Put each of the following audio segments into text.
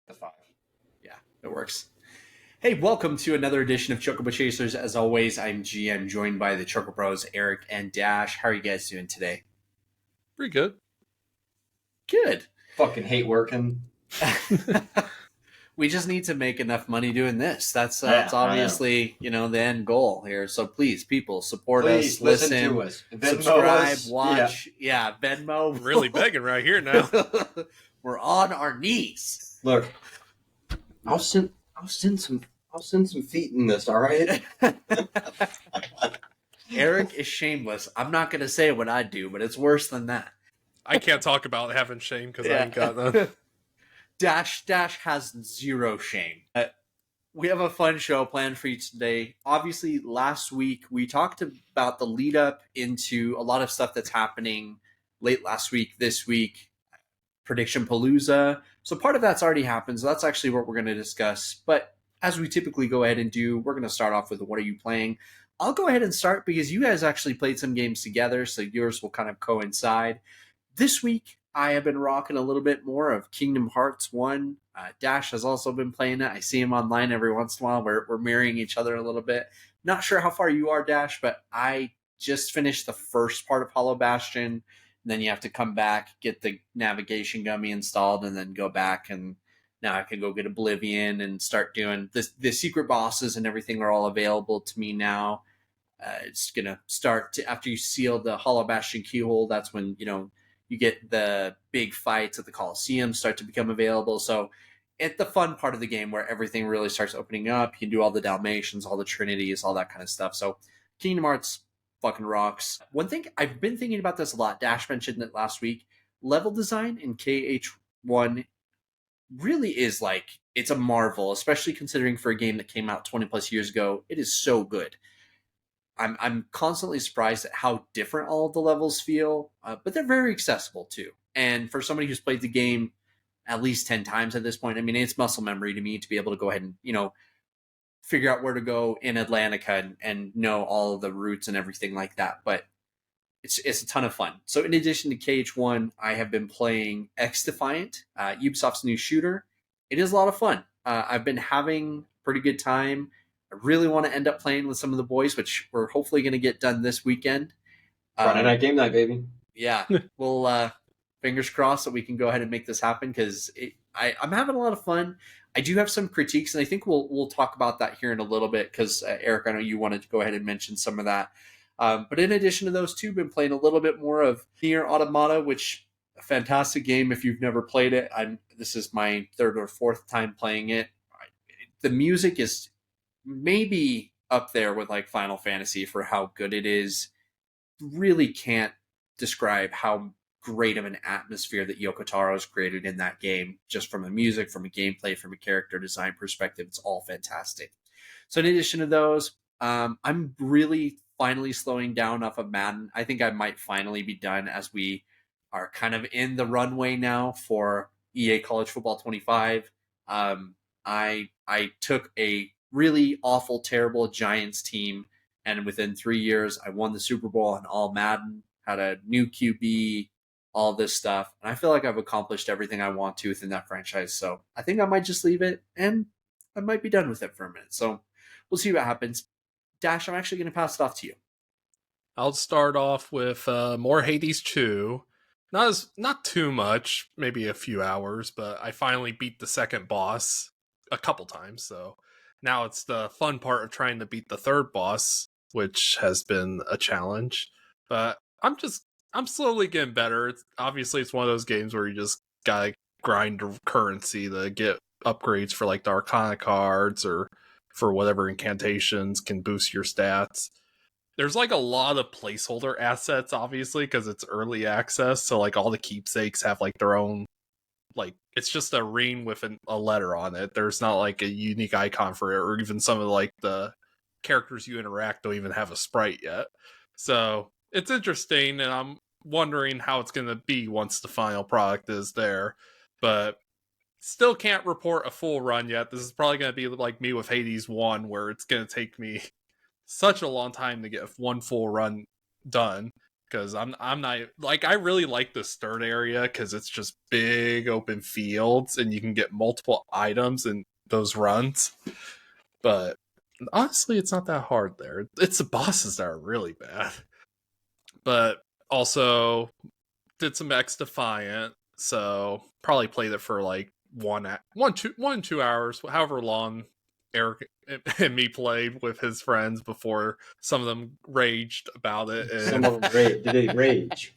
The 5. Yeah, it works. Hey, welcome to another edition of Chocobo Chasers. As always, I'm GM, joined by the Chocobros, Eric and Dash. How are you guys doing today? Pretty good. Good. Fucking hate working. We just need to make enough money doing this. That's Yeah, obviously, the end goal here. So please, people, support Please us, listen to us. Venmo subscribe, us. watch. Yeah, Venmo. Really begging right here now. We're on our knees. Look, I'll send some feet in this. All right. Eric is shameless. I'm not going to say what I do, but it's worse than that. I can't talk about having shame because I ain't got none. Dash has zero shame. We have a fun show planned for you today. Obviously, last week we talked about the lead up into a lot of stuff that's happening late last week, this week, Prediction Palooza. So part of that's already happened. So that's actually what we're going to discuss. But as we typically go ahead and do, we're going to start off with what are you playing? I'll go ahead and start because you guys actually played some games together, so yours will kind of coincide. This week, I have been rocking a little bit more of Kingdom Hearts 1. Dash has also been playing it. I see him online every once in a while. We're mirroring each other a little bit. Not sure how far you are, Dash, but I just finished the first part of Hollow Bastion. And then you have to come back, get the navigation gummy installed, and then go back. And now I can go get Oblivion and start doing the secret bosses and everything are all available to me now. It's going to start after you seal the Hollow Bastion keyhole. That's when, you get the big fights at the Coliseum start to become available. So it's the fun part of the game where everything really starts opening up. You can do all the Dalmatians, all the Trinities, all that kind of stuff. So Kingdom Hearts fucking rocks. One thing, I've been thinking about this a lot. Dash mentioned it last week. Level design in KH1 really is it's a marvel, especially considering for a game that came out 20 plus years ago. It is so good. I'm constantly surprised at how different all of the levels feel, but they're very accessible too. And for somebody who's played the game at least 10 times at this point, I mean, it's muscle memory to me to be able to go ahead and, figure out where to go in Atlantica and know all of the routes and everything like that. But it's a ton of fun. So in addition to KH1, I have been playing X Defiant, Ubisoft's new shooter. It is a lot of fun. I've been having a pretty good time. I really want to end up playing with some of the boys, which we're hopefully going to get done this weekend. Friday night game night, baby. Yeah, we'll fingers crossed that we can go ahead and make this happen because I'm having a lot of fun. I do have some critiques, and I think we'll talk about that here in a little bit because Eric, I know you wanted to go ahead and mention some of that. But in addition to those two, been playing a little bit more of Nier Automata, which a fantastic game if you've never played it. This is my third or fourth time playing it. The music is maybe up there with Final Fantasy for how good it is. Really can't describe how great of an atmosphere that Yoko Taro has created in that game, just from the music, from a gameplay, from a character design perspective. It's all fantastic. So in addition to those, I'm really finally slowing down off of Madden. I think I might finally be done as we are kind of in the runway now for EA College Football 25. I took a really awful, terrible Giants team, and within 3 years, I won the Super Bowl on all Madden, had a new QB, all this stuff, and I feel like I've accomplished everything I want to within that franchise, so I think I might just leave it, and I might be done with it for a minute, so we'll see what happens. Dash, I'm actually going to pass it off to you. I'll start off with more Hades 2. Not too much, maybe a few hours, but I finally beat the second boss a couple times, so now it's the fun part of trying to beat the third boss, which has been a challenge. But I'm slowly getting better. Obviously, it's one of those games where you just gotta grind currency to get upgrades for the Arcana cards or for whatever incantations can boost your stats. There's a lot of placeholder assets, obviously, because it's early access. So all the keepsakes have their own. It's just a ring with a letter on it. There's not a unique icon for it, or even some of the characters you interact don't even have a sprite yet. So it's interesting, and I'm wondering how it's going to be once the final product is there. But still can't report a full run yet. This is probably going to be like me with Hades 1, where it's going to take me such a long time to get one full run done. because I'm not like, I really like this third area because it's just big open fields and you can get multiple items in those runs. But honestly, it's not that hard there. It's the bosses that are really bad. But also did some X Defiant, so probably played it for like 2 hours, however long Eric and me played with his friends before some of them raged about it. And Some of them did they rage?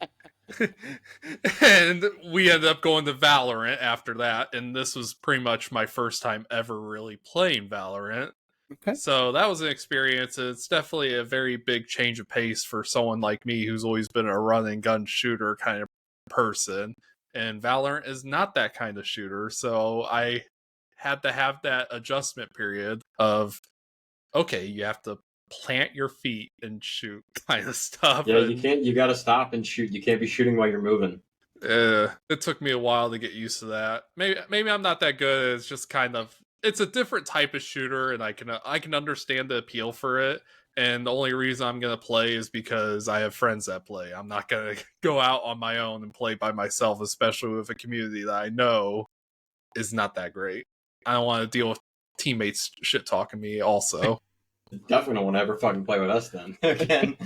and we ended up going to Valorant after that, and this was pretty much my first time ever really playing Valorant. Okay. So that was an experience. It's definitely a very big change of pace for someone like me who's always been a run and gun shooter kind of person. And Valorant is not that kind of shooter. So I had to have that adjustment period of, okay, you have to plant your feet and shoot kind of stuff. Yeah, and, you can't. You got to stop and shoot. You can't be shooting while you're moving. it took me a while to get used to that. Maybe I'm not that good. It's just kind of, it's a different type of shooter, and I can understand the appeal for it. And the only reason I'm gonna play is because I have friends that play. I'm not gonna go out on my own and play by myself, especially with a community that I know is not that great. I don't want to deal with teammates shit talking me. Also, Definitely don't want to ever fucking play with us then again.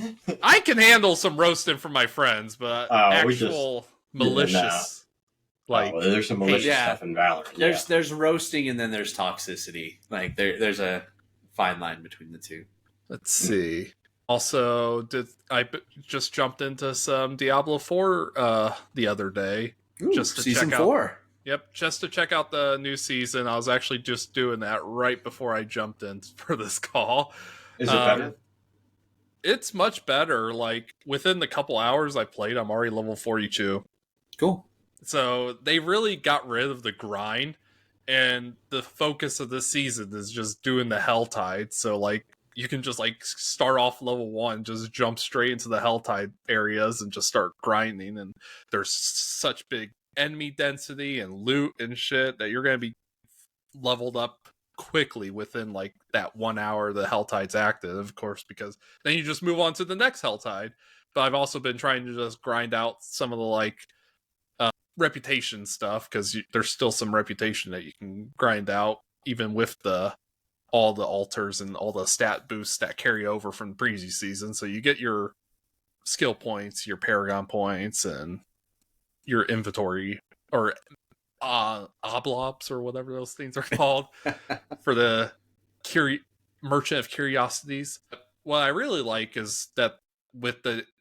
I can handle some roasting from my friends, but actual malicious. Like, there's some malicious yeah. stuff in Valorant. There's roasting and then there's toxicity. Like there's a fine line between the two. Let's see. Also, just jumped into some Diablo 4 the other day. Ooh, just to season check 4. Out, yep, just to check out the new season. I was actually just doing that right before I jumped in for this call. Is it better? It's much better. Like, within the couple hours I played, I'm already level 42. Cool. So they really got rid of the grind, and the focus of this season is just doing the Helltide. So like, you can just like start off level 1, just jump straight into the Helltide areas and just start grinding. And there's such big enemy density and loot and shit that you're going to be leveled up quickly within like that 1 hour the Helltide's active, of course, because then you just move on to the next Helltide. But I've also been trying to just grind out some of the like reputation stuff, because there's still some reputation that you can grind out even with all the altars and all the stat boosts that carry over from the previous season. So you get your skill points, your paragon points, and your inventory, or oblobs, or whatever those things are called, for the Merchant of Curiosities. What I really like is that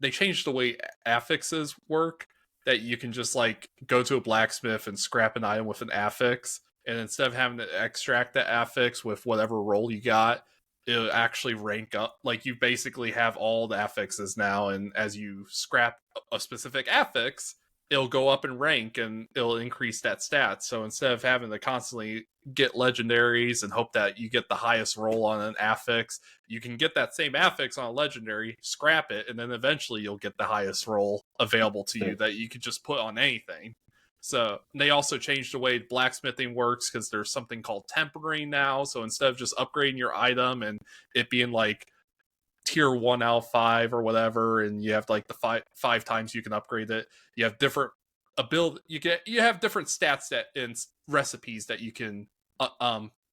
they changed the way affixes work, that you can just like go to a blacksmith and scrap an item with an affix, and instead of having to extract the affix with whatever roll you got, it'll actually rank up. Like, you basically have all the affixes now, and as you scrap a specific affix, it'll go up in rank and it'll increase that stat. So instead of having to constantly get legendaries and hope that you get the highest roll on an affix, you can get that same affix on a legendary, scrap it, and then eventually you'll get the highest roll available to you that you could just put on anything. So they also changed the way blacksmithing works, because there's something called tempering now. So instead of just upgrading your item and it being like tier 1 out of 5 or whatever, and you have like the five times you can upgrade it, you have different you have different stats and recipes that you can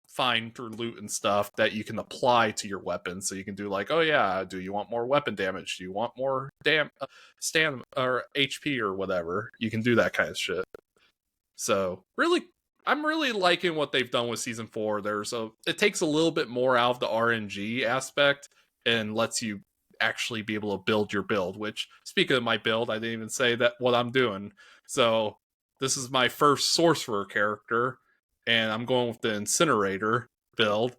find through loot and stuff that you can apply to your weapon. So you can do like, oh yeah, do you want more weapon damage? Do you want more stamina or HP or whatever? You can do that kind of shit. So really, I'm really liking what they've done with season 4. It takes a little bit more out of the RNG aspect and lets you actually be able to build your build, which, speaking of my build, I didn't even say that what I'm doing. So this is my first sorcerer character, and I'm going with the incinerator build.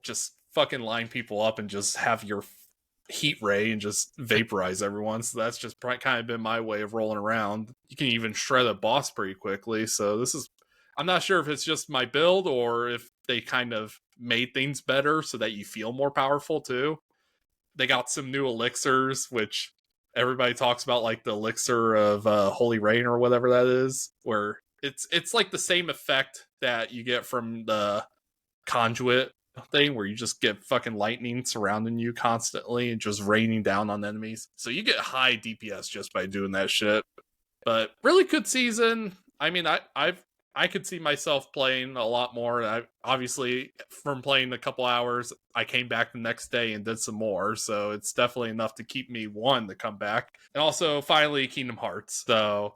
Just fucking line people up and just have your heat ray and just vaporize everyone. So that's just kind of been my way of rolling around. You can even shred a boss pretty quickly. So I'm not sure if it's just my build or if they kind of made things better so that you feel more powerful too. They got some new elixirs, which everybody talks about, like the elixir of Holy Rain or whatever that is, where it's like the same effect that you get from the conduit thing where you just get fucking lightning surrounding you constantly and just raining down on enemies. So you get high DPS just by doing that shit. But really good season. I mean, I could see myself playing a lot more. Obviously, from playing a couple hours, I came back the next day and did some more. So it's definitely enough to keep me to come back. And also, finally, Kingdom Hearts. So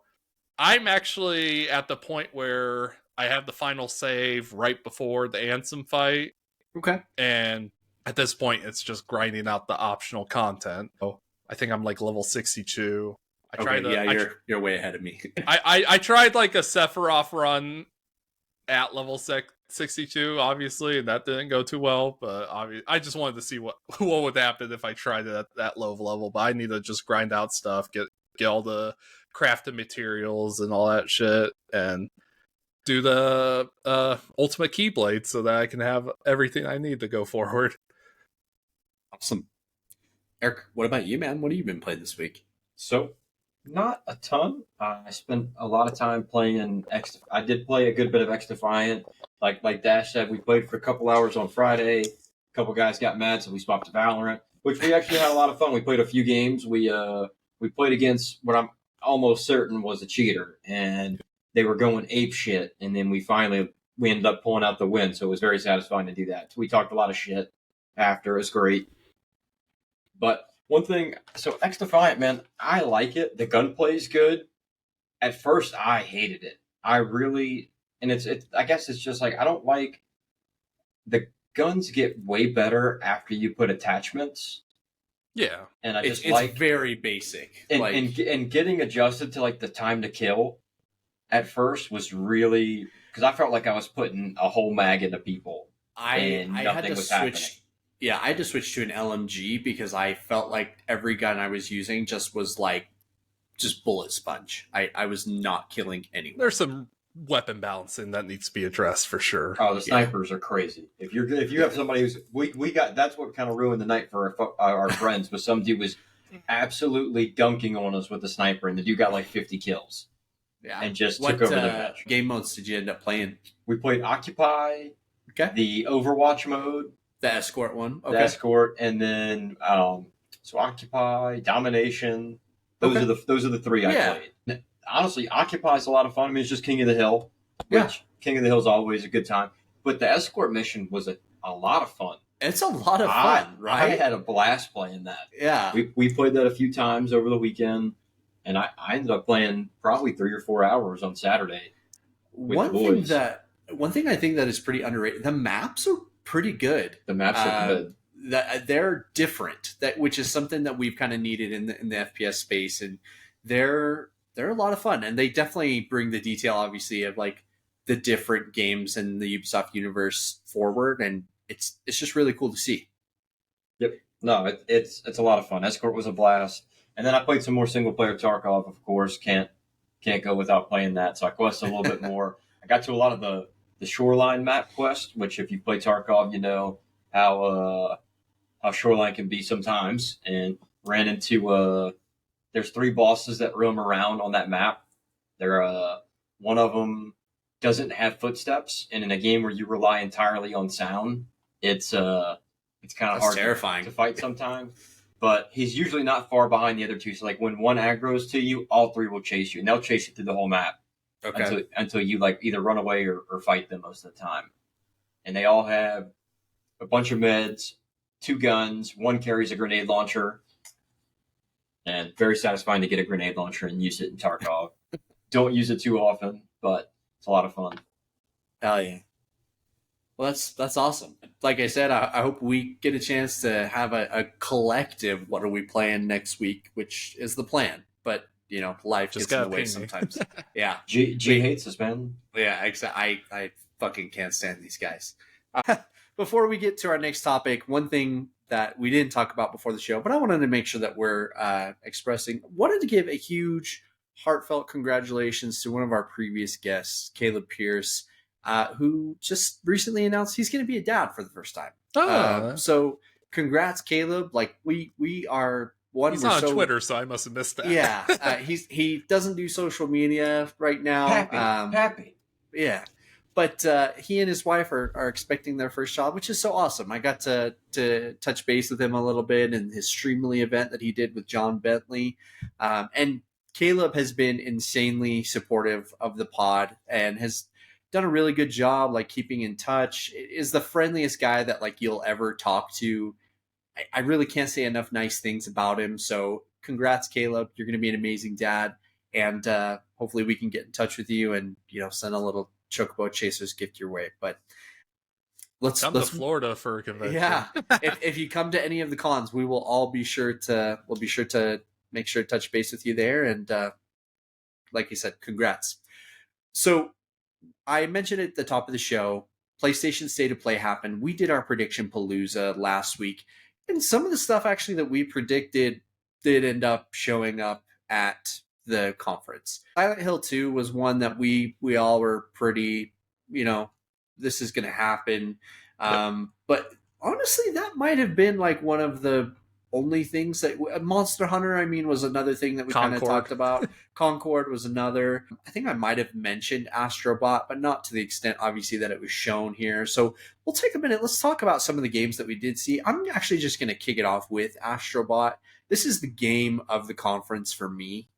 I'm actually at the point where I have the final save right before the Ansem fight. Okay. And at this point, it's just grinding out the optional content. So I think I'm like level 62. You're way ahead of me. I tried like a Sephiroth run at level 62, obviously, and that didn't go too well. But I just wanted to see what would happen if I tried it at that low level. But I need to just grind out stuff, get all the crafted materials and all that shit, and do the ultimate Keyblade so that I can have everything I need to go forward. Awesome. Eric, what about you, man? What have you been playing this week? So, not a ton. I spent a lot of time playing X. I did play a good bit of X Defiant. Like Dash said, we played for a couple hours on Friday. A couple guys got mad, so we swapped to Valorant, which we actually had a lot of fun. We played a few games. We played against what I'm almost certain was a cheater, and they were going ape shit. And then we ended up pulling out the win, so it was very satisfying to do that. So we talked a lot of shit after. It was great. But one thing, so X Defiant, man, I like it. The gunplay is good. At first, I hated it. I guess it's just like, I don't like, the guns get way better after you put attachments. Yeah. And it's very basic. And getting adjusted to like the time to kill at first was really, because I felt like I was putting a whole mag into people. I had to switch. Yeah, I had to switch to an LMG because I felt like every gun I was using just was like just bullet sponge. I was not killing anyone. There's some weapon balancing that needs to be addressed for sure. Oh, the snipers are crazy. If you have somebody who's that's what kind of ruined the night for our friends. Was some dude was absolutely dunking on us with the sniper, and the dude got like 50 kills. Yeah, and just took over the match. Game modes did you end up playing? We played Occupy. Okay. The Overwatch mode. The escort one. Okay. The escort, and then so Occupy, Domination. Those are the three I played. Honestly, Occupy is a lot of fun. I mean, it's just King of the Hill, which King of the Hill is always a good time. But the escort mission was a lot of fun. It's a lot of fun, right? I had a blast playing that. Yeah. We played that a few times over the weekend, and I ended up playing probably 3 or 4 hours on Saturday. One thing I think that is pretty underrated, the maps are pretty good. The maps are good. They're different, which is something that we've kind of needed in the FPS space, and they're a lot of fun, and they definitely bring the detail, obviously, of like the different games in the Ubisoft universe forward, and it's just really cool to see. Yep. No, it's a lot of fun. Escort was a blast, and then I played some more single player Tarkov. Of course, can't go without playing that. So I quested a little bit more. I got to a lot of the Shoreline map quest, which if you play Tarkov, you know how Shoreline can be sometimes, and ran into there's 3 bosses that roam around on that map. One of them doesn't have footsteps, and in a game where you rely entirely on sound, it's kind of hard terrifying to fight sometimes. But he's usually not far behind the other 2. So like when one aggroes to you, all 3 will chase you, and they'll chase you through the whole map. Okay. Until you like either run away or fight them most of the time. And they all have a bunch of meds, 2 guns, 1 carries a grenade launcher. And very satisfying to get a grenade launcher and use it in Tarkov. Don't use it too often, but it's a lot of fun. Hell yeah. Well, that's awesome. Like I said, I hope we get a chance to have a collective what are we playing next week, which is the plan. But you know, life just gets in the way sometimes. Yeah. G hates us, man. Yeah, exactly. I fucking can't stand these guys. Before we get to our next topic, one thing that we didn't talk about before the show, but I wanted to make sure that we're wanted to give a huge, heartfelt congratulations to one of our previous guests, Caleb Pierce, who just recently announced he's going to be a dad for the first time. So congrats, Caleb. Like we are... He's not on Twitter, so I must have missed that. Yeah, he doesn't do social media right now. Happy. Yeah, But he and his wife are expecting their first child, which is so awesome. I got to touch base with him a little bit in his Streamly event that he did with John Bentley. And Caleb has been insanely supportive of the pod and has done a really good job, like keeping in touch. Is the friendliest guy that like you'll ever talk to. I really can't say enough nice things about him. So congrats, Caleb. You're going to be an amazing dad. And hopefully we can get in touch with you and, send a little Chocobo Chasers gift your way. But let's come to Florida for a convention. Yeah. if you come to any of the cons, we will all be sure to make sure to touch base with you there. And like you said, congrats. So I mentioned at the top of the show, PlayStation State of Play happened. We did our Prediction Palooza last week. And some of the stuff actually that we predicted did end up showing up at the conference. Silent Hill 2 was one that we all were pretty, this is going to happen. Yep. But honestly, that might have been like one of the only things that Monster Hunter, was another thing that we kind of talked about. Concord was another. I think I might have mentioned Astrobot, but not to the extent, obviously, that it was shown here. So we'll take a minute. Let's talk about some of the games that we did see. I'm actually just going to kick it off with Astrobot. This is the game of the conference for me,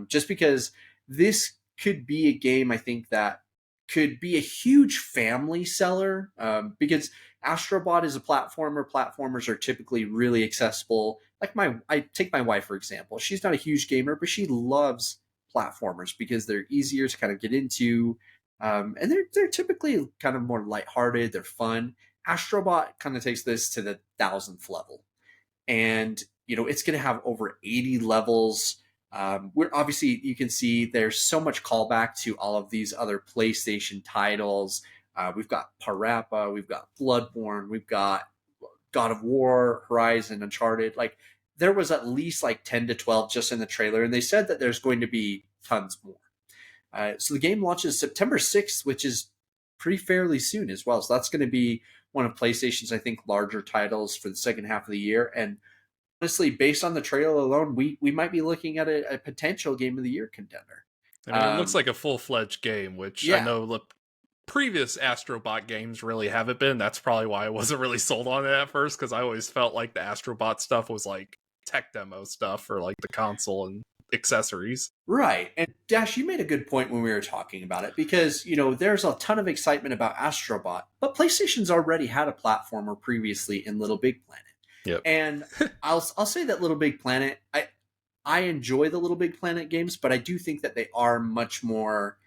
just because this could be a game, I think, that could be a huge family seller, because Astrobot is a platformer. Platformers are typically really accessible. Like I take my wife, for example. She's not a huge gamer, but she loves platformers because they're easier to kind of get into. And they're typically kind of more lighthearted. They're fun. Astrobot kind of takes this to the 1000th level. And, it's going to have over 80 levels. We're obviously, you can see there's so much callback to all of these other PlayStation titles. We've got Parappa, we've got Bloodborne, we've got God of War, Horizon, Uncharted. Like there was at least like 10 to 12 just in the trailer, and they said that there's going to be tons more. So the game launches September 6th, which is pretty fairly soon as well. So that's going to be one of PlayStation's, I think, larger titles for the second half of the year. And honestly, based on the trailer alone, we might be looking at a potential Game of the Year contender. It looks like a full-fledged game, which I know the previous Astrobot games really haven't been. That's probably why I wasn't really sold on it at first, because I always felt like the Astrobot stuff was like tech demo stuff for like the console and accessories. Right. And Dash, you made a good point when we were talking about it, because, there's a ton of excitement about Astrobot, but PlayStation's already had a platformer previously in Little Big Planet. Yep. And I'll say that Little Big Planet, I enjoy the Little Big Planet games, but I do think that they are much more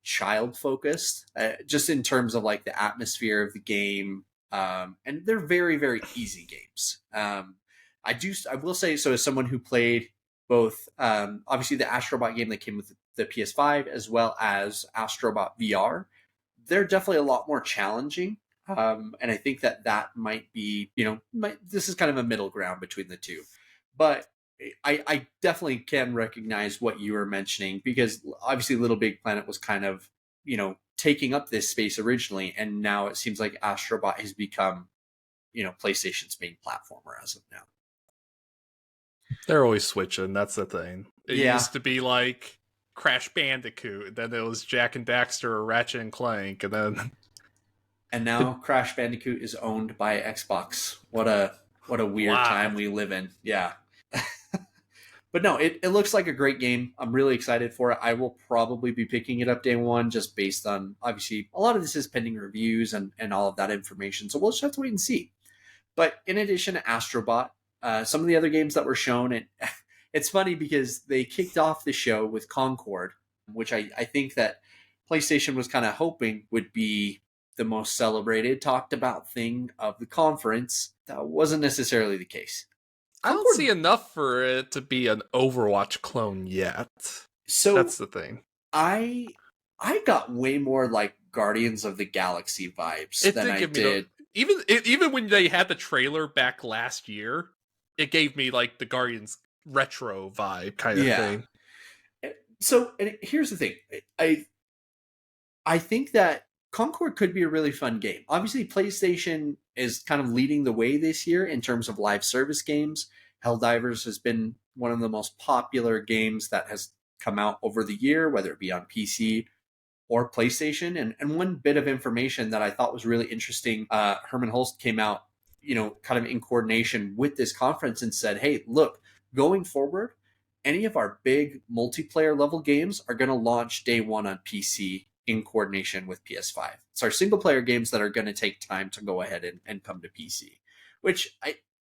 child focused, just in terms of like the atmosphere of the game. And they're very, very easy games. I will say, so as someone who played both, obviously the Astrobot game that came with the PS5 as well as Astrobot VR, they're definitely a lot more challenging. And I think that might be, this is kind of a middle ground between the two. But I definitely can recognize what you were mentioning, because obviously Little Big Planet was kind of, taking up this space originally. And now it seems like Astrobot has become, PlayStation's main platformer as of now. They're always switching. That's the thing. It Yeah. used to be like Crash Bandicoot, and then it was Jack and Daxter or Ratchet and Clank, and then... And now Crash Bandicoot is owned by Xbox. What a weird time we live in. Yeah. But no, it looks like a great game. I'm really excited for it. I will probably be picking it up day one, just based on, obviously, a lot of this is pending reviews and all of that information. So we'll just have to wait and see. But in addition to Astrobot, some of the other games that were shown, and it's funny because they kicked off the show with Concord, which I think that PlayStation was kind of hoping would be the most celebrated, talked about thing of the conference. That wasn't necessarily the case. I don't see enough for it to be an Overwatch clone yet. So that's the thing. I got way more like Guardians of the Galaxy vibes than I did. Even when they had the trailer back last year, it gave me like the Guardians retro vibe kind of thing. So here's the thing. I think that Concord could be a really fun game. Obviously, PlayStation is kind of leading the way this year in terms of live service games. Helldivers has been one of the most popular games that has come out over the year, whether it be on PC or PlayStation. And one bit of information that I thought was really interesting, Herman Holst came out, kind of in coordination with this conference and said, hey, look, going forward, any of our big multiplayer level games are going to launch day one on PC in coordination with PS5. It's our single player games that are going to take time to go ahead and come to PC, which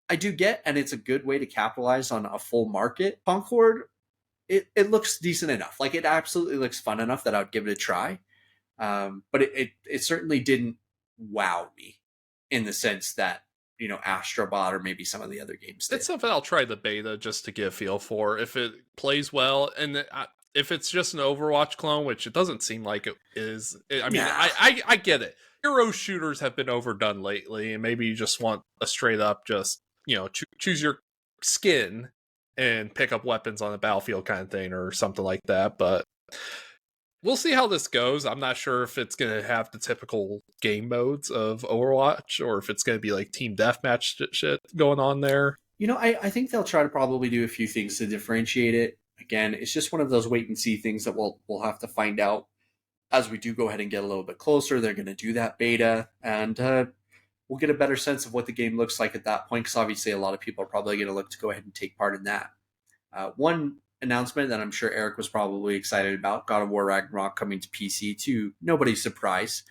I do get, and it's a good way to capitalize on a full market. Concord, it looks decent enough. Like, it absolutely looks fun enough that I would give it a try. But it certainly didn't wow me in the sense that, Astrobot or maybe some of the other games did. It's something I'll try the beta just to get a feel for. If it plays well, and if it's just an Overwatch clone, which it doesn't seem like it is. I mean, Yeah. I get it. Hero shooters have been overdone lately, and maybe you just want a straight up just, choose your skin and pick up weapons on the battlefield kind of thing or something like that. But we'll see how this goes. I'm not sure if it's going to have the typical game modes of Overwatch or if it's going to be like team deathmatch shit going on there. I think they'll try to probably do a few things to differentiate it. Again, it's just one of those wait and see things that we'll have to find out as we do go ahead and get a little bit closer. They're going to do that beta, and we'll get a better sense of what the game looks like at that point, because obviously a lot of people are probably going to look to go ahead and take part in that. One announcement that I'm sure Eric was probably excited about, God of War Ragnarok coming to PC to nobody's surprise.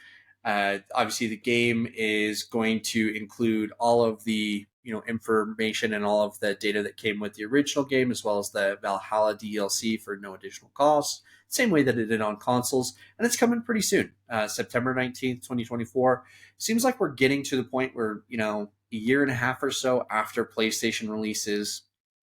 Obviously the game is going to include all of the information and all of the data that came with the original game, as well as the Valhalla DLC for no additional cost, same way that it did on consoles, and it's coming pretty soon, September 19th, 2024. Seems like we're getting to the point where, a year and a half or so after PlayStation releases,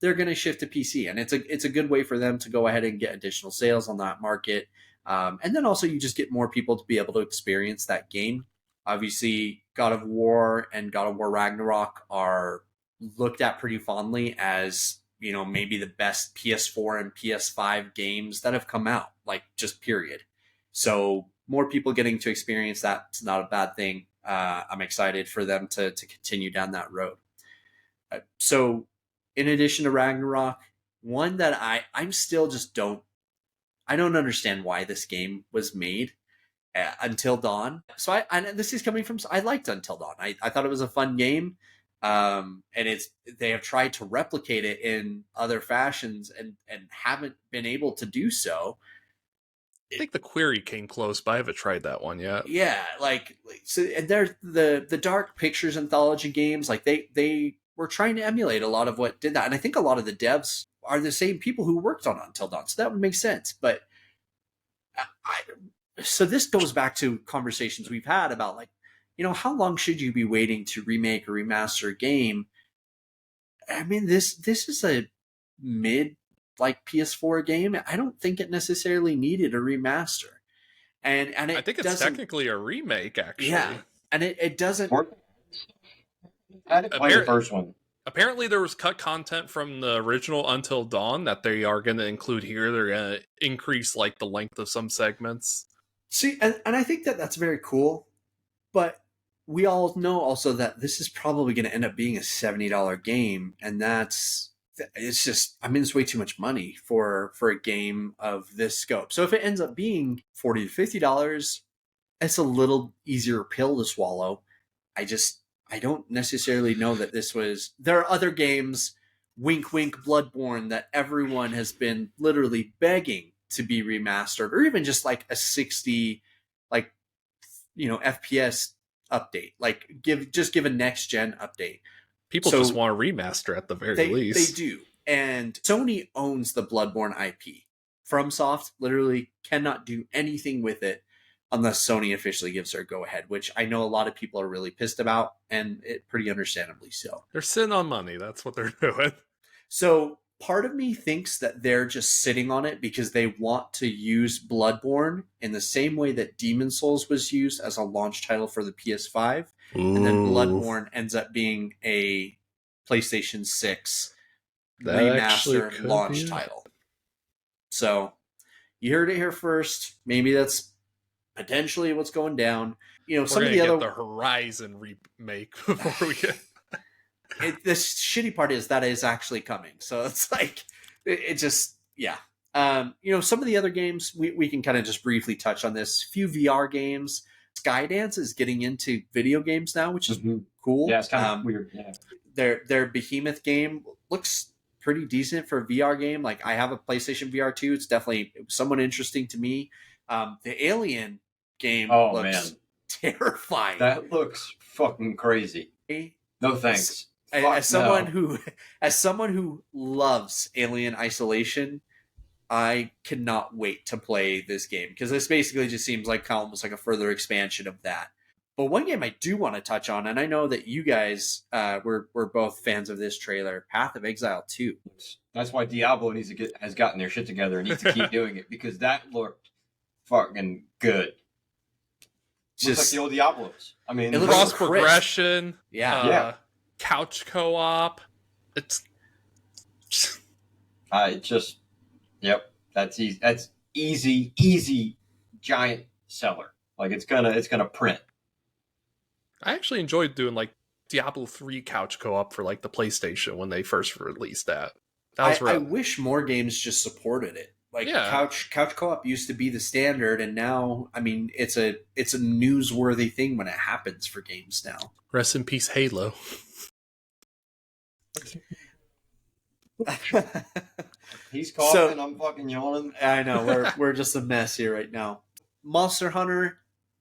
they're going to shift to PC, and it's a good way for them to go ahead and get additional sales on that market. And then also you just get more people to be able to experience that game. Obviously, God of War and God of War Ragnarok are looked at pretty fondly as, maybe the best PS4 and PS5 games that have come out, like, just period. So more people getting to experience that is not a bad thing. I'm excited for them to continue down that road. So in addition to Ragnarok, one that I'm still just I don't understand why this game was made. Until Dawn. So this is coming from, I liked Until Dawn. I thought it was a fun game. And they have tried to replicate it in other fashions and haven't been able to do so. I think the Query came close, but I haven't tried that one yet. Yeah, so, and they're the Dark Pictures anthology games, like they were trying to emulate a lot of what did that. And I think a lot of the devs are the same people who worked on Until Dawn. So that would make sense. But so this goes back to conversations we've had about, like, how long should you be waiting to remake or remaster a game? I mean, this is a mid, like, PS4 game. I don't think it necessarily needed a remaster. And I think it's technically a remake, actually. Yeah, and it doesn't. I didn't play the first one. Apparently there was cut content from the original Until Dawn that they are going to include here. They're going to increase, like, the length of some segments. See, and I think that's very cool, but we all know also that this is probably going to end up being a $70 game, and it's just, it's way too much money for a game of this scope. So if it ends up being $40 to $50, it's a little easier pill to swallow. I don't necessarily know that this was. There are other games, wink wink, Bloodborne, that everyone has been literally begging to be remastered, or even just like a 60 FPS update, like give a next gen update. People just want a remaster at the very least. They do. And Sony owns the Bloodborne IP. FromSoft literally cannot do anything with it unless Sony officially gives their go ahead, which I know a lot of people are really pissed about, and it pretty understandably so. They're sitting on money. That's what they're doing. So part of me thinks that they're just sitting on it because they want to use Bloodborne in the same way that Demon's Souls was used as a launch title for the PS5. Ooh. And then Bloodborne ends up being a PlayStation 6 remaster launch title. So you heard it here first. Maybe that's potentially what's going down. Some of the other the Horizon remake before we get. The shitty part is that is actually coming. So it's like, it just, yeah. Some of the other games we can kind of just briefly touch on this. Few VR games. Skydance is getting into video games now, which is cool. Yeah, it's kind of weird. Yeah. Their Behemoth game looks pretty decent for a VR game. Like, I have a PlayStation VR 2. It's definitely somewhat interesting to me. The Alien game looks terrifying. That looks fucking crazy. No thanks. As someone who loves Alien Isolation, I cannot wait to play this game, because this basically just seems like almost like a further expansion of that. But one game I do want to touch on, and I know that you guys were both fans of this trailer, Path of Exile 2. That's why Diablo has gotten their shit together and needs to keep doing it, because that looked fucking good. Just like the old Diablos. I mean, it looks cross progression. Yeah. Couch co-op. It's yep. That's easy. That's easy giant seller. Like, it's gonna print. I actually enjoyed doing like Diablo 3 couch co-op for like the PlayStation when they first released that. That was I wish more games just supported it. Like, couch co-op used to be the standard, and now, I mean, it's a newsworthy thing when it happens for games now. Rest in peace, Halo. He's coughing, I'm fucking yawning. I know, we're just a mess here right now. Monster Hunter,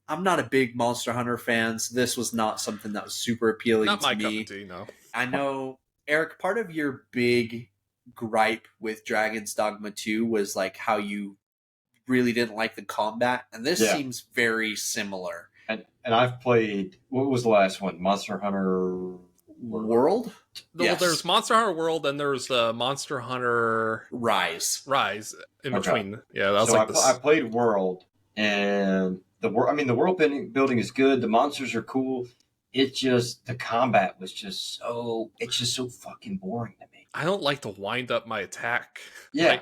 I'm not a big Monster Hunter fan, so this was not something that was super appealing Not to my me. cup of tea, no. I know, Eric, part of your big gripe with Dragon's Dogma 2 was like how you really didn't like the combat, and this seems very similar. And I've played, what was the last one? Monster Hunter World? Well, there's Monster Hunter World, and there's Monster Hunter Rise in between. Yeah, that was so like I played World, and the world building is good. The monsters are cool. It's just the combat was just so fucking boring to me. I don't like to wind up my attack. Yeah,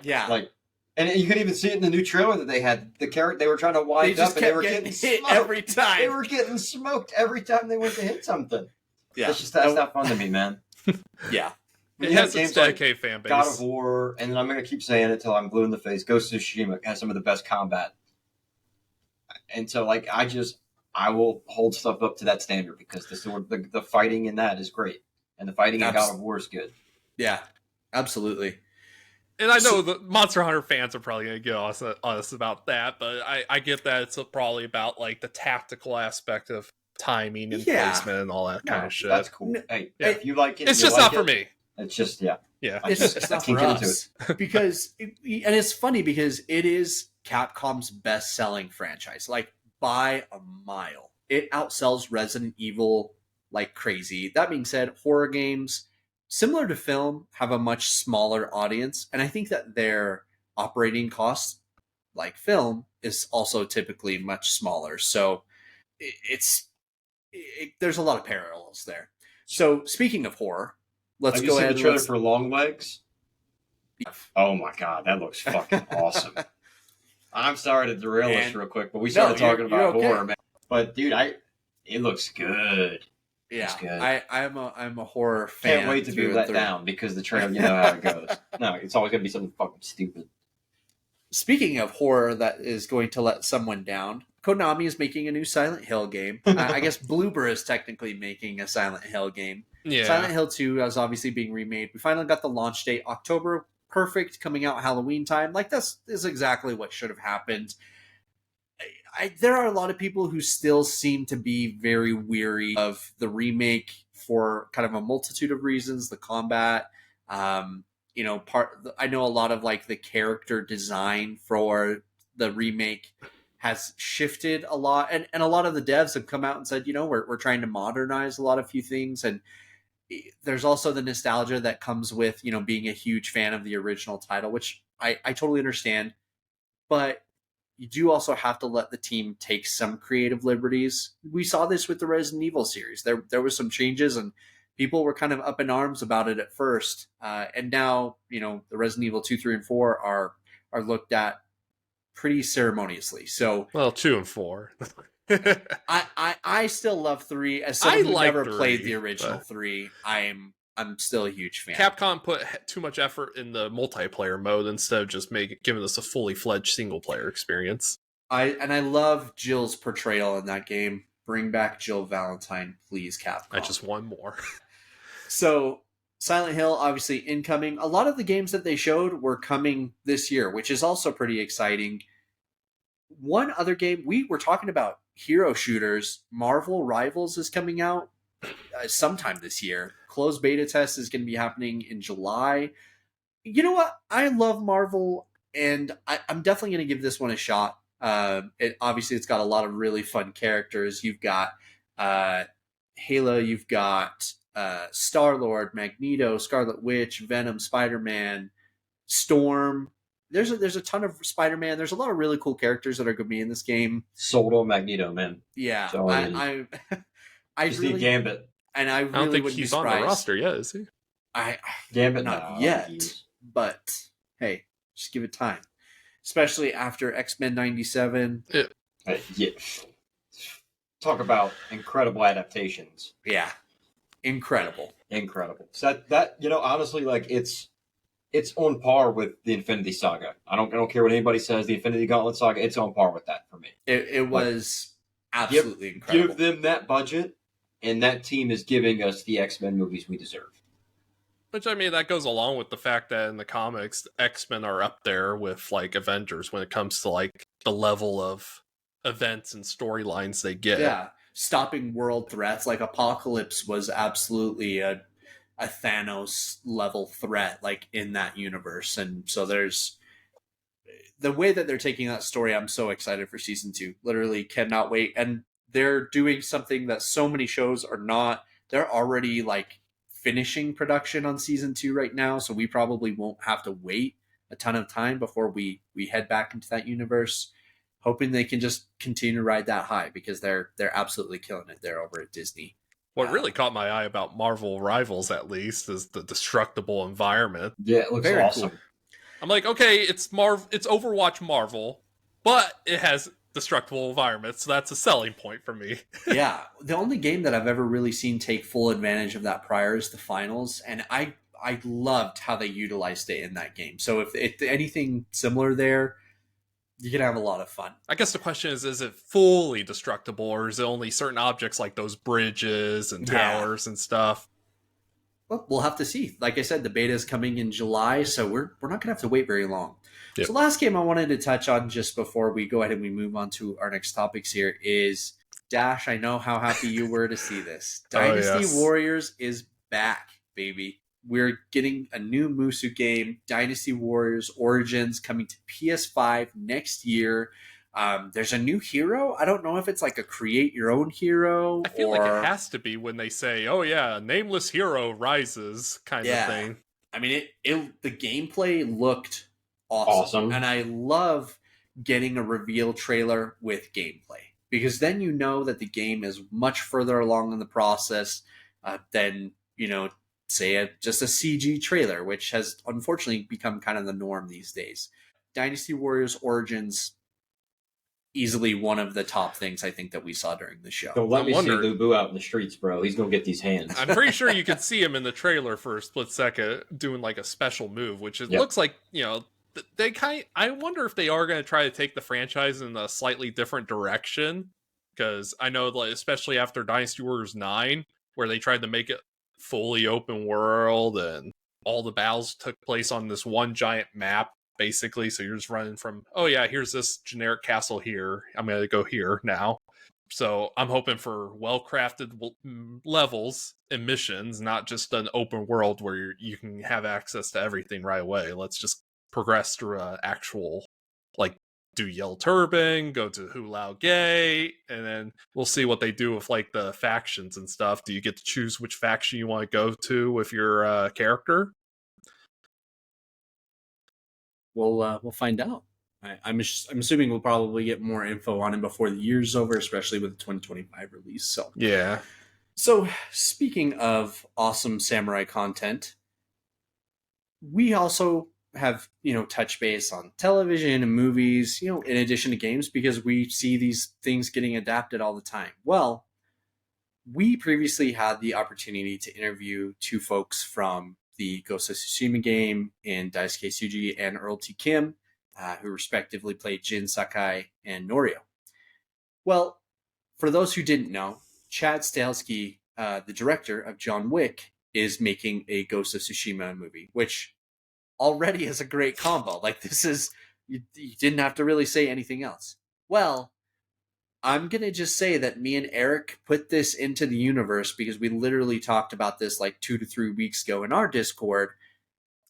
and you could even see it in the new trailer that they had. The character they were trying to wind up, and they were getting hit smoked every time. They were getting smoked every time they went to hit something. Yeah, that's not fun to me, man. Yeah, it has its dedicated fan base. God of War, and I'm going to keep saying it till I'm blue in the face. Ghost of Tsushima has some of the best combat, and so like I will hold stuff up to that standard, because the fighting in that is great, and the fighting in God of War is good. Yeah, absolutely. And I know the Monster Hunter fans are probably going to get us about that, but I get that it's probably about like the tactical aspect of timing and placement and all that kind of shit. That's cool. Hey, if you like it, it's just not for me. It's just it's not for us. Because and it's funny because it is Capcom's best-selling franchise, like by a mile. It outsells Resident Evil like crazy. That being said, horror games, similar to film, have a much smaller audience, and I think that their operating costs, like film, is also typically much smaller. So there's a lot of parallels there. So speaking of horror, let's go ahead. Have you seen the trailer for Long Legs? Oh my god, that looks fucking awesome. I'm sorry to derail us real quick, but we started talking about horror, man. But dude, it looks good. Yeah, it's good. I'm a horror fan. Can't wait to be let down, because the trailer, you know how it goes. No, it's always gonna be something fucking stupid. Speaking of horror that is going to let someone down, Konami is making a new Silent Hill game. I guess Bloober is technically making a Silent Hill game. Yeah. Silent Hill 2 is obviously being remade. We finally got the launch date, October. Perfect, coming out Halloween time. Like, this is exactly what should have happened. There are a lot of people who still seem to be very weary of the remake for kind of a multitude of reasons. The combat, I know a lot of like the character design for the remake has shifted a lot, and a lot of the devs have come out and said, we're trying to modernize a lot of few things, and there's also the nostalgia that comes with being a huge fan of the original title, which I totally understand, but you do also have to let the team take some creative liberties. We saw this with the Resident Evil series. There was some changes, and people were kind of up in arms about it at first, and now the Resident Evil 2, 3, and 4 are looked at pretty ceremoniously. So 2 and 4. I still love 3 as someone who never 3, played the original 3. I'm I'm still a huge fan. Capcom put too much effort in the multiplayer mode instead of just giving us a fully fledged single player experience. I love Jill's portrayal in that game. Bring back Jill Valentine, please, Capcom. I just want more. So, Silent Hill, obviously incoming. A lot of the games that they showed were coming this year, which is also pretty exciting. One other game, we were talking about hero shooters. Marvel Rivals is coming out sometime this year. Closed beta test is going to be happening in July. You know what? I love Marvel, and I'm definitely going to give this one a shot. Obviously, it's got a lot of really fun characters. You've got Halo, you've got Star-Lord, Magneto, Scarlet Witch, Venom, Spider-Man, Storm. There's a ton of Spider-Man. There's a lot of really cool characters that are going to be in this game. Sold on Magneto, man. Yeah, So, I just really need Gambit. and I really I don't think wouldn't he's be on surprised. the roster yet, is he? Gambit, Not no, yet, he's- but hey, just give it time. Especially after X-Men 97. yeah. Talk about incredible adaptations. Yeah, incredible. Incredible. So that honestly, like it's on par with the Infinity Saga. I don't care what anybody says. The Infinity Gauntlet Saga, it's on par with that for me. It was absolutely incredible. Give them that budget, and that team is giving us the X-Men movies we deserve. Which, I mean, that goes along with the fact that in the comics, X-Men are up there with, like, Avengers when it comes to, like, the level of events and storylines they get. Yeah, stopping world threats. Like Apocalypse was absolutely a Thanos level threat, like in that universe. And so there's the way that they're taking that story. I'm so excited for season 2. Literally cannot wait. And they're doing something that so many shows are not. They're already like finishing production on season 2 right now, so we probably won't have to wait a ton of time before we head back into that universe. Hoping they can just continue to ride that high, because they're absolutely killing it there over at Disney. What really caught my eye about Marvel Rivals, at least, is the destructible environment. Yeah, it looks Very awesome. cool. I'm like, okay, it's Overwatch Marvel, but it has destructible environments, so that's a selling point for me. Yeah, the only game that I've ever really seen take full advantage of that prior is the finals, and I loved how they utilized it in that game. So if anything similar there, you can have a lot of fun. I guess the question is it fully destructible, or is it only certain objects like those bridges and towers and stuff? Well, we'll have to see. Like I said, the beta is coming in July, so we're not going to have to wait very long. Yep. So last game I wanted to touch on just before we go ahead and we move on to our next topics here is Dash. I know how happy you were to see this. Dynasty yes. Warriors is back, baby. We're getting a new Musu game, Dynasty Warriors Origins, coming to PS5 next year. There's a new hero. I don't know if it's like a create your own hero. I feel like it has to be when they say, oh yeah, nameless hero rises kind of thing. I mean, the gameplay looked awesome. And I love getting a reveal trailer with gameplay, because then you know that the game is much further along in the process than, say just a CG trailer, which has unfortunately become kind of the norm these days. Dynasty Warriors Origins, easily one of the top things I think that we saw during the show. Don't let me see Lubu out in the streets, bro. He's gonna get these hands. I'm pretty sure you could see him in the trailer for a split second doing like a special move, which looks like, I wonder if they are going to try to take the franchise in a slightly different direction, because I know, like, especially after Dynasty Warriors 9, where they tried to make it fully open world and all the battles took place on this one giant map, basically. So you're just running from, oh yeah, here's this generic castle here, I'm going to go here now. So I'm hoping for well-crafted levels and missions, not just an open world where you can have access to everything right away. Let's just progress through an actual, like, do Yellow Turban, go to Hulao Gate, and then we'll see what they do with, like, the factions and stuff. Do you get to choose which faction you want to go to with your character? We'll find out. I'm assuming we'll probably get more info on it before the year's over, especially with the 2025 release. So yeah. So speaking of awesome samurai content, we also have, touch base on television and movies, in addition to games, because we see these things getting adapted all the time. Well, we previously had the opportunity to interview two folks from the Ghost of Tsushima game in Daisuke Tsuji and Earl T. Kim, who respectively played Jin Sakai and Norio. Well, for those who didn't know, Chad Stahelski, the director of John Wick, is making a Ghost of Tsushima movie, which already is a great combo. Like, this is, you didn't have to really say anything else. Well, I'm going to just say that me and Eric put this into the universe because we literally talked about this like 2 to 3 weeks ago in our Discord.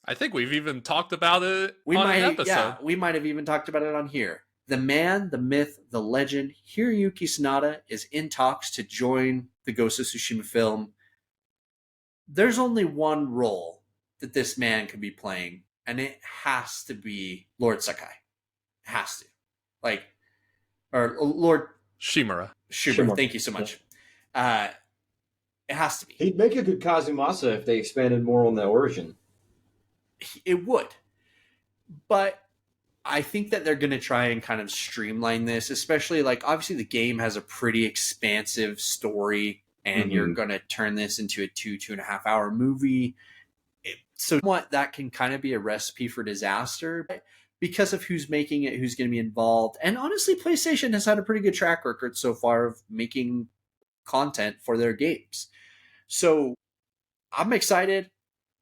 I think we've even talked about it We on might, an episode. yeah, we might have even talked about it on here. The man, the myth, the legend, Hiroyuki Sanada is in talks to join the Ghost of Tsushima film. There's only one role that this man could be playing, and it has to be Lord Sakai. It has to. Like, or Lord Shimura. Shimura. Thank you so much. It has to be. He'd make a good Kazumasa if they expanded more on the origin. It would. But I think that they're going to try and kind of streamline this, especially like obviously the game has a pretty expansive story and you're going to turn this into a 2.5 hour movie. So what that can kind of be a recipe for disaster because of who's making it, who's going to be involved. And honestly, PlayStation has had a pretty good track record so far of making content for their games. So I'm excited.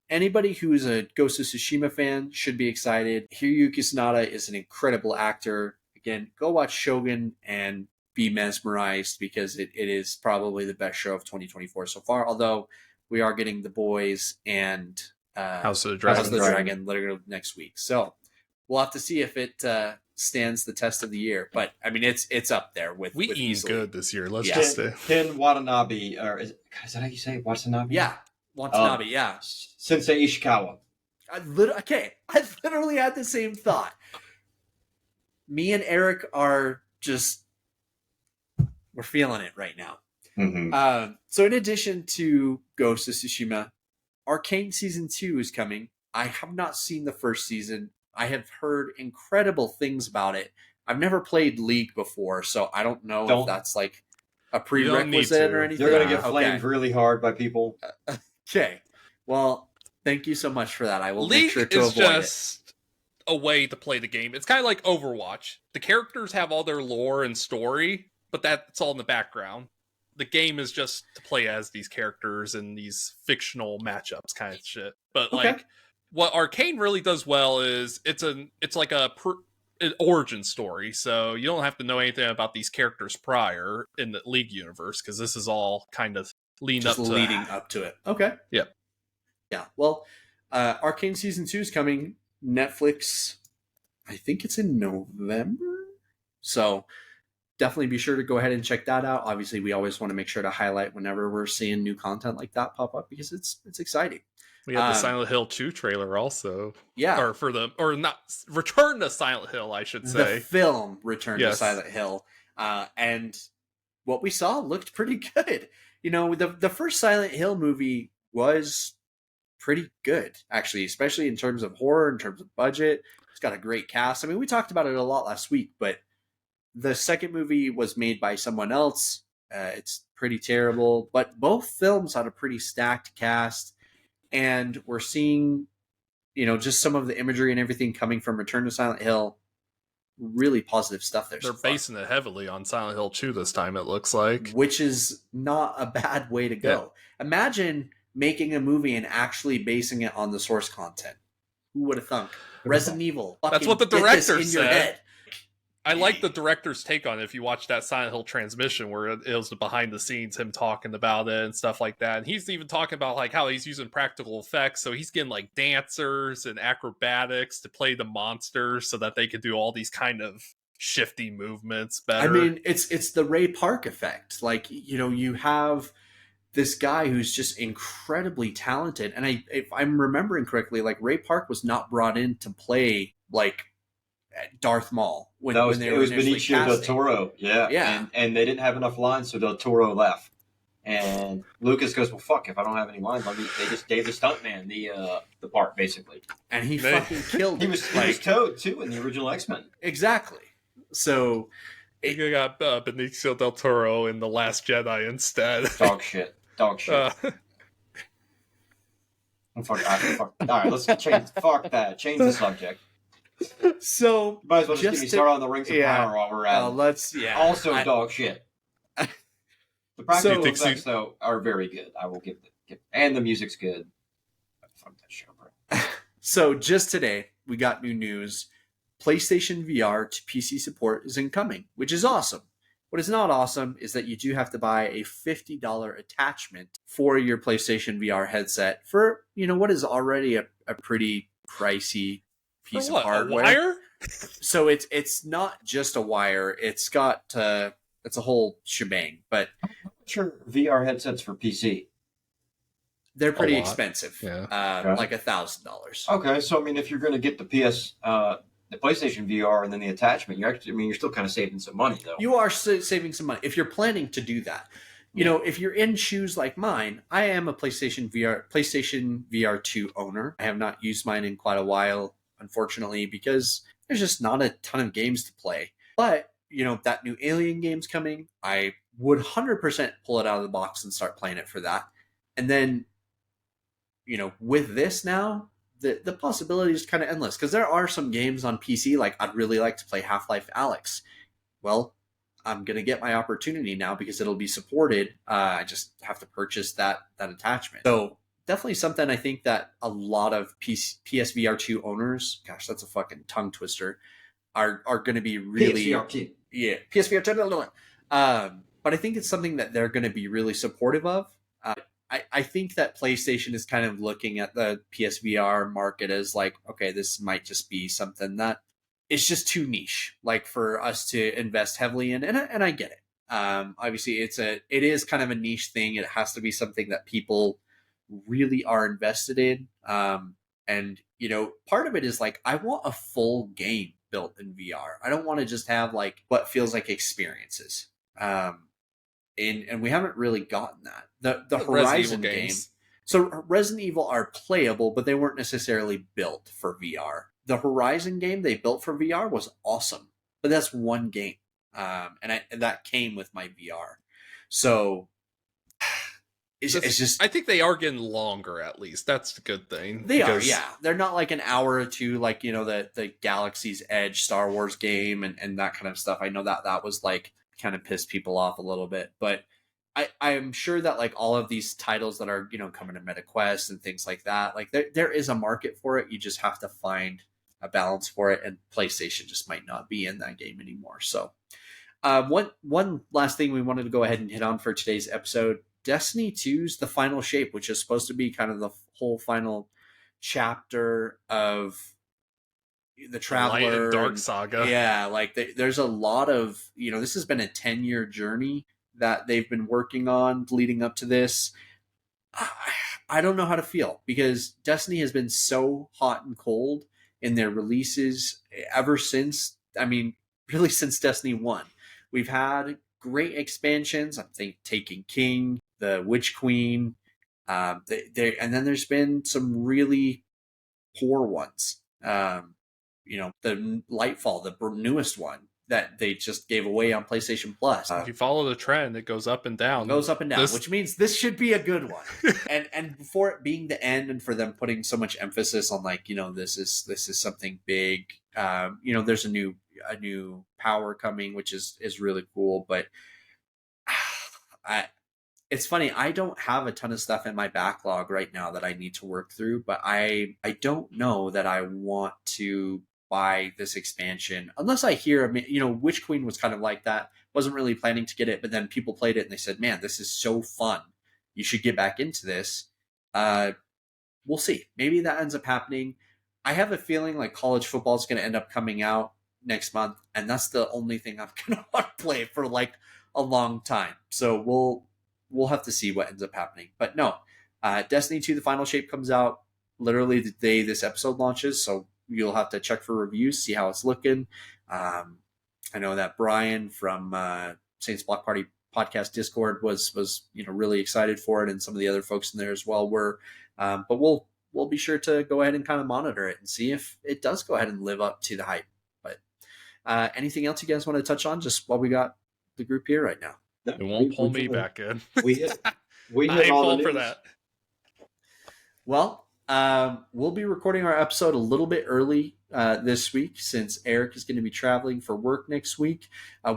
Anybody who is a Ghost of Tsushima fan should be excited. Hiroyuki Sanada is an incredible actor. Again, go watch Shogun and be mesmerized because it is probably the best show of 2024 so far. Although we are getting The Boys and House of the Dragon literally next week. So we'll have to see if it stands the test of the year. But I mean, it's up there with. We with eat easily. good this year. Let's Yeah. just say. Ken Watanabe, or is that how you say it? Watanabe? Yeah, Watanabe. Yeah, Sensei Ishikawa. I literally had the same thought. Me and Eric are just we're feeling it right now. So in addition to Ghost of Tsushima, Arcane Season 2 is coming. I have not seen the first season. I have heard incredible things about it. I've never played League before, so I don't know if that's like a prerequisite or anything. They're going to get flamed really hard by people. Okay. Well, thank you so much for that. I will League make sure to is avoid just a way to play the game. It's kind of like Overwatch. The characters have all their lore and story, but that's all in the background. The game is just to play as these characters and these fictional matchups kind of shit. But like what Arcane really does well is it's like an origin story. So you don't have to know anything about these characters prior in the League universe because this is all kind of leading up to it. Okay. Yeah. Yeah. Well, Arcane Season 2 is coming. Netflix, I think it's in November. So definitely be sure to go ahead and check that out. Obviously, we always want to make sure to highlight whenever we're seeing new content like that pop up because it's exciting. We have the Silent Hill 2 trailer also. Yeah. Or not Return to Silent Hill, I should say. The film Return to Silent Hill. And what we saw looked pretty good. You know, the first Silent Hill movie was pretty good, actually, especially in terms of horror, in terms of budget. It's got a great cast. I mean, we talked about it a lot last week, but the second movie was made by someone else. It's pretty terrible, but both films had a pretty stacked cast, and we're seeing, you know, just some of the imagery and everything coming from Return to Silent Hill. Really positive stuff there. They're basing it heavily on Silent Hill 2 this time, it looks like. Which is not a bad way to go. Yeah. Imagine making a movie and actually basing it on the source content. Who would have thunk? Resident Evil. That's what the director said. I Dang. like the director's take on it. If you watch that Silent Hill transmission where it was the behind the scenes, him talking about it and stuff like that. And he's even talking about like how he's using practical effects. So he's getting like dancers and acrobatics to play the monsters so that they could do all these kind of shifty movements better. I mean, it's the Ray Park effect. Like, you know, you have this guy who's just incredibly talented. And if I'm remembering correctly, like Ray Park was not brought in to play like Darth Maul when they were it was Benicio del Toro. Yeah. And they didn't have enough lines, so del Toro left. And Lucas goes, well, fuck, if I don't have any lines, they just gave the stuntman the part, basically. And he fucking killed He was Toad, too, in the original X-Men. Exactly. So You got Benicio del Toro in The Last Jedi instead. Dog shit. Dog shit. Fuck. All right, let's change. Fuck that. Change the subject. So Might as well just get me started on the Rings of Power while we're at it. Also, dog shit. The practical effects, though, are very good. I will give it. And the music's good. Fuck that show, bro. So just today, we got new news. PlayStation VR to PC support is incoming, which is awesome. What is not awesome is that you do have to buy a $50 attachment for your PlayStation VR headset for, what is already a pretty pricey piece of hardware. A wire? So it's not just a wire. It's got it's a whole shebang. But sure, VR headsets for PC. They're pretty expensive. Yeah. Like $1,000. Okay, so I mean, if you're going to get the the PlayStation VR and then the attachment, you're still kind of saving some money, though. You are saving some money if you're planning to do that. If you're in shoes like mine, I am a PlayStation VR 2 owner. I have not used mine in quite a while, unfortunately, because there's just not a ton of games to play. But that new Alien game's coming. I would 100% pull it out of the box and start playing it for that. And then, with this now, the possibility is kind of endless, because there are some games on PC, like I'd really like to play Half-Life Alyx. Well, I'm going to get my opportunity now because it'll be supported. I just have to purchase that attachment. So definitely something I think that a lot of PSVR 2 owners, gosh, that's a fucking tongue twister, are going to be really... PSVR 2. Yeah, PSVR 2. But I think it's something that they're going to be really supportive of. I think that PlayStation is kind of looking at the PSVR market as like, okay, this might just be something that is just too niche, like for us to invest heavily in, and I get it. Obviously, it is kind of a niche thing. It has to be something that people really are invested in, and part of it is like, I want a full game built in VR. I don't want to just have like what feels like experiences. And we haven't really gotten that. The Horizon games. So Resident Evil are playable, but they weren't necessarily built for VR. The Horizon game they built for VR was awesome, but that's one game, and that came with my VR. So it's just, I think they are getting longer. At least that's the good thing. They are, yeah. They're not like an hour or two, like the Galaxy's Edge Star Wars game and that kind of stuff. I know that was like kind of pissed people off a little bit, but I'm sure that like all of these titles that are coming to MetaQuest and things like that, like there is a market for it. You just have to find a balance for it, and PlayStation just might not be in that game anymore. So one last thing we wanted to go ahead and hit on for today's episode: Destiny 2's The Final Shape, which is supposed to be kind of the whole final chapter of the Traveler Light and Dark saga. Yeah, like there's a lot of this has been a 10-year journey that they've been working on leading up to this. I don't know how to feel, because Destiny has been so hot and cold in their releases ever since, really since Destiny 1. We've had great expansions. I think Taken King, the Witch Queen, and then there's been some really poor ones. The Lightfall, the newest one that they just gave away on PlayStation Plus. If you follow the trend, it goes up and down. It goes up and down, which means this should be a good one. and for it being the end, and for them putting so much emphasis on like, this is something big. There's a new power coming, which is really cool. But it's funny, I don't have a ton of stuff in my backlog right now that I need to work through, but I don't know that I want to buy this expansion unless I hear, Witch Queen was kind of like that. Wasn't really planning to get it, but then people played it and they said, man, this is so fun. You should get back into this. We'll see. Maybe that ends up happening. I have a feeling like college football is going to end up coming out next month, and that's the only thing I'm going to want to play for like a long time. So we'll have to see what ends up happening. But no, Destiny 2, The Final Shape comes out literally the day this episode launches. So you'll have to check for reviews, see how it's looking. I know that Brian from Saints Block Party podcast Discord was really excited for it, and some of the other folks in there as well were. But we'll be sure to go ahead and kind of monitor it and see if it does go ahead and live up to the hype. But Anything else you guys want to touch on just while we got the group here right now? No, It won't pull me kinda- back in. We hit I all ain't the fall for news. that. Well, we'll be recording our episode a little bit early this week since Eric is going to be traveling for work next week.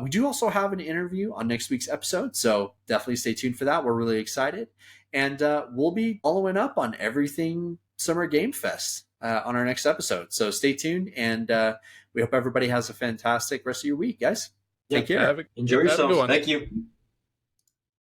We do also have an interview on next week's episode, so definitely stay tuned for that. We're really excited. And we'll be following up on everything Summer Game Fest on our next episode. So stay tuned, and we hope everybody has a fantastic rest of your week, guys. Take care. Enjoy have a good yourselves. one. Thank you.